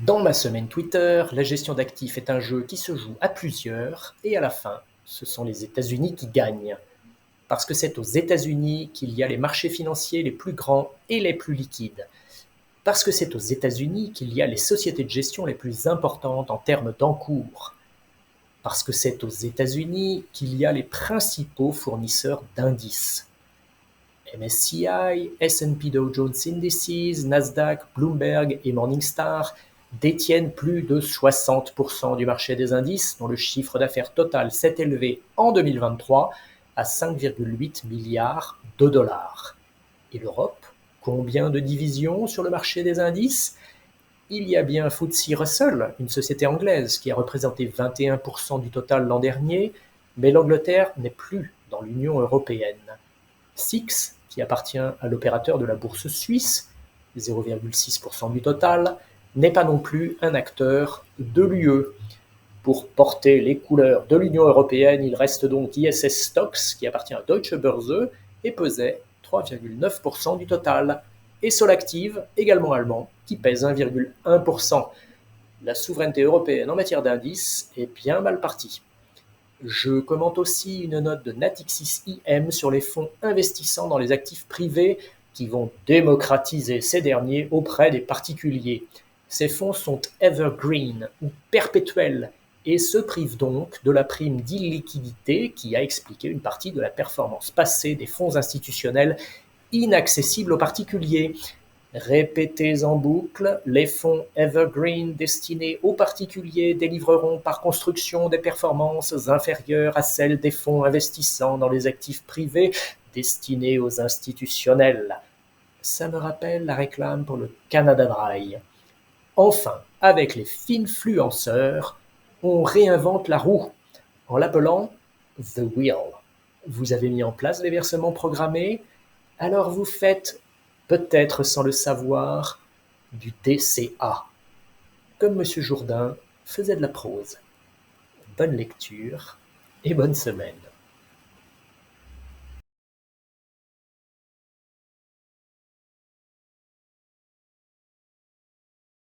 Dans ma semaine Twitter, la gestion d'actifs est un jeu qui se joue à plusieurs et à la fin, ce sont les États-Unis qui gagnent. Parce que c'est aux États-Unis qu'il y a les marchés financiers les plus grands et les plus liquides. Parce que c'est aux États-Unis qu'il y a les sociétés de gestion les plus importantes en termes d'encours. Parce que c'est aux États-Unis qu'il y a les principaux fournisseurs d'indices. MSCI, S&P Dow Jones Indices, Nasdaq, Bloomberg et Morningstar détiennent plus de 60% du marché des indices, dont le chiffre d'affaires total s'est élevé en 2023 à 5,8 milliards de dollars. Et l'Europe, combien de divisions sur le marché des indices? Il y a bien FTSE Russell, une société anglaise qui a représenté 21% du total l'an dernier, mais l'Angleterre n'est plus dans l'Union européenne. SIX, qui appartient à l'opérateur de la bourse suisse, 0,6% du total, n'est pas non plus un acteur de l'UE. Pour porter les couleurs de l'Union européenne, il reste donc ISS Stocks, qui appartient à Deutsche Börse, et pesait 3,9% du total. Et Solactive, également allemand, qui pèse 1,1%. La souveraineté européenne en matière d'indices est bien mal partie. Je commente aussi une note de Natixis IM sur les fonds investissant dans les actifs privés qui vont démocratiser ces derniers auprès des particuliers. Ces fonds sont evergreen ou perpétuels et se privent donc de la prime d'illiquidité qui a expliqué une partie de la performance passée des fonds institutionnels inaccessibles aux particuliers. Répétés en boucle, les fonds evergreen destinés aux particuliers délivreront par construction des performances inférieures à celles des fonds investissant dans les actifs privés destinés aux institutionnels. Ça me rappelle la réclame pour le Canada Dry. Enfin, avec les finfluenceurs, on réinvente la roue en l'appelant The Wheel. Vous avez mis en place les versements programmés, alors vous faites, peut-être sans le savoir, du DCA, comme Monsieur Jourdain faisait de la prose. Bonne lecture et bonne semaine.